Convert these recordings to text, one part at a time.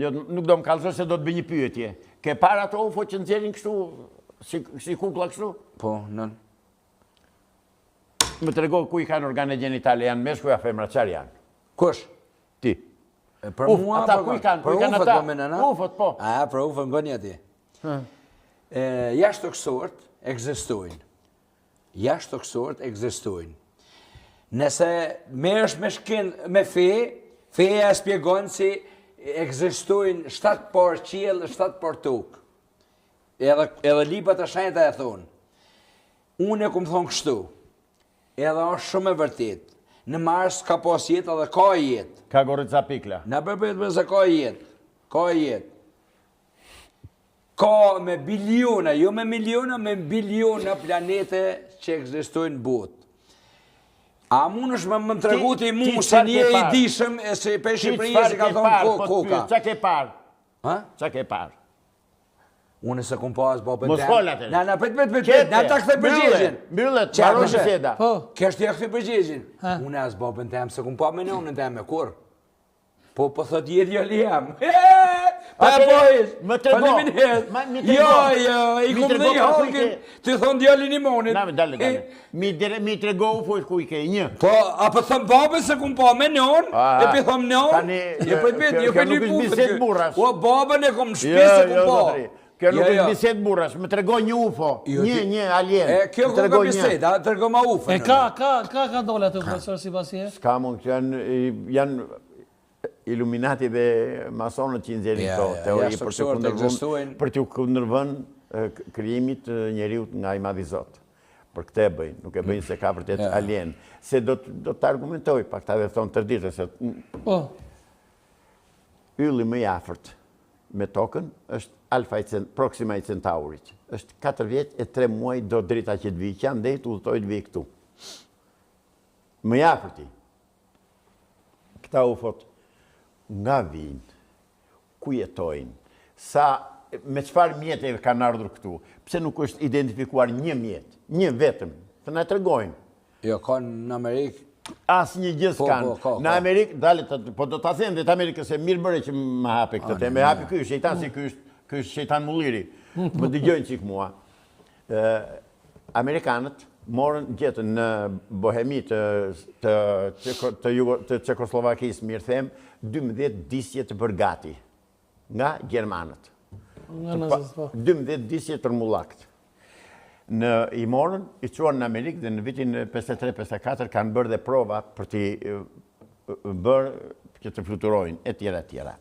Jo, nuk do më kallëzoj se do të bëj një pyetje. Ke parë ato UFO që nxjerrin kështu si kuklla kështu? Po, nën. Më trego ku i kanë organet gjenitale, janë meshkuj a femra, çfarë janë? Kush? Ti. Për mua ata ku i kanë? Ku i kanë ata? UFO-t po. Për UFO ngoni atje. Jashtë toksort ekzistojnë. Jashtë toksort ekzistojnë. Nëse merresh me fe, feja shpjegon si ekzistojnë 7 por qiell, 7 por tokë. Edhe librat e shenjta e thonë. Unë e kum thonë kështu. Edhe është shumë e vërtet. Në Mars ka pas jetë edhe ka jetë. Ka Gorica Pikla. Na përbëhet se ka jetë. Ka jetë. Ka me biliona, jo me miliona, me biliona planete që ekzistojnë në botë. A mund është më të tregu ti mu se një i dishëm e se për Shqipëria si ka thonë koka. Qa ke parë? Ha? Qa ke parë? Unë se kum pas babën Mos fol atë. Na prit. Na ta kthe përgjigjen. Mbyllet, mbaroj biseda. Po. Kesh ti kthe përgjigjen. Unë as babën tem se kum pa me nonën tem me kur. Po thot djali jam. Pa boys. Më trego. Jo, i kum dhe halkin. Ti thon djalin i monit. Na dale. Mi trego UFO ku i ke një. Po, apo thon babën se kum pa me non, e pi thon non. Jo për bisedë burrash. Po babën e kum shpisë kum pa. Kjo nuk është bisedë burrash, më tregoj një UFO, një alien. Kjo ka bisedë, tregoj ma UFO. E ka dole atë profesor si pasje? S'ka mund, janë iluminati dhe masonët që nxjerrin këto teori për t'u kundërvënë krijimit njeriut nga i madhi Zot. Për këtë e bëjnë, nuk e bëjnë se ka vërtet alien. Se do të argumentoj, pak ta dhe thonë tërdite, se ylli më i afërt me tokën është Proxima i Centaurit. Është 4 vjet e 3 muaj do drita që të vi, që janë dhejt, udhëtoj të vi këtu. Më i afërti. Këta UFO-t nga vinë, ku jetojnë, me çfarë mjete kanë ardhur këtu, pse nuk është identifikuar një mjet, një vetëm, të na tregojnë. Jo, kanë në Amerikë. Asë një gjë s'kanë. Në Amerikë, po do të them dhe të Amerikë, se mirë bëre që më hape këtë temë, me hapi ky shejtan si ky është shejtan mulliri. Më dëgjojnë qik mua. Amerikanët morën gjetën në Bohemi të Çekoslovakisë, mirë them, 12 disje të bërgati nga Gjermanët. 12 disje të rmullakt. I morën, i quan në Amerikë dhe në vitin 53-54 kanë bërë dhe prova për t'i bërë që të fluturojnë, e tjera.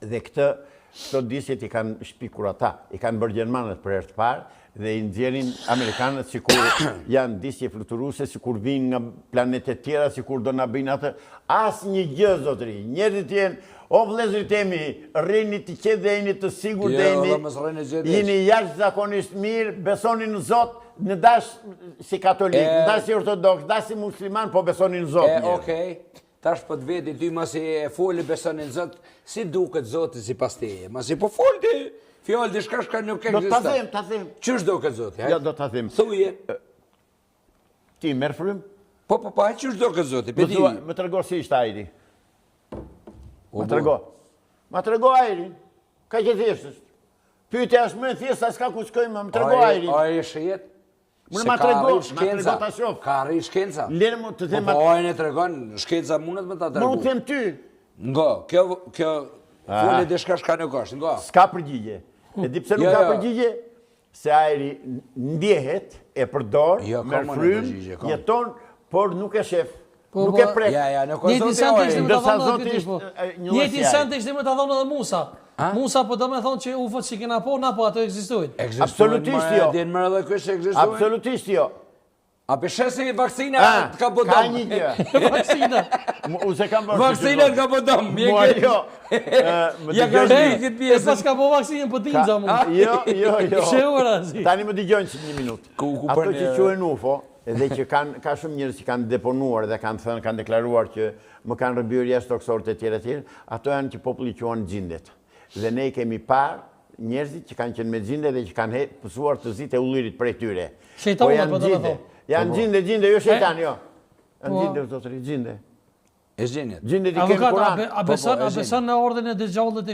Dhe këto disjet i kanë shpikur ata, i kanë bërë Gjermanët për herë të parë dhe i nxjerrin Amerikanët sikur janë disje fluturuse, sikur vinë nga planetet tjera, sikur do na bëjnë atë. As një gjë, zotëri, njerëzit jenë, o vëllezërit temi, rrini të qetë dhe jeni të sigur dhe jeni jashtë zakonisht mirë, besoni në Zot, në dash si katolik, në dash si ortodoks, dash si musliman, po besoni në Zot. Okej, tash po të veti ty masi e foli besoni në Zot, si duket Zoti si pas teje, masi po foli ti, fjallë di shka nuk eksistat. Do ta them. Qësh duket Zoti? Ja, do ta them. Thuje. Ti merr frym? Po, qësh duket Zoti? Më trego si ishte ajri. Ma trego ajri. Ka që thjesht është. Pyetja është më e thjeshtë, s'ka ku shkojmë, më trego ajri. Ajri është jetë? Ma trego ta shoh. Ka arri shkenca? Lene mu të them... Po ajri e tregon, shkenca mundet me ta tregu. Më u them ty. Nga, kjo... Fole dhe shka nuk është, nga. S'ka përgjigje. E di pse nuk ka përgjigje? Se ajri ndjehet, e përdor, merr frym, jeton, por nuk e shef. Nuk e prek. Njëti sante ishte më të thonë edhe Musa. Musa po do me thonë që UFO që kena po, na po ato ekzistojnë. Absolutisht jo. Absolutisht jo. A peshesi vaksina të ka bodom. Ka një gjë. Vaksina. Vaksina të ka bodom. Mua jo. Ja ka shkej këtë pjesë. E pas ka po vaksinën për tinza mu. Jo. Tani më digjojnë që një minutë. Ato që quhen UFO, edhe që ka shumë njerëz që kanë deponuar dhe kanë thënë, kanë deklaruar që më kanë rëmbyer jashtë toksorët e tjera, ato janë që populli quan xhindet. Dhe ne kemi parë njerëzit që kanë qenë me xhinde dhe që kanë pësuar të zitë e ullirit prej tyre. Shejtanët po do të thonë. Janë xhinde, jo shejtan, jo. Janë xhinde, zotëri, xhinde. E zgjenit. Gjendit i kemi Avokat, Kur'an. a beson në ordin e dëgjallit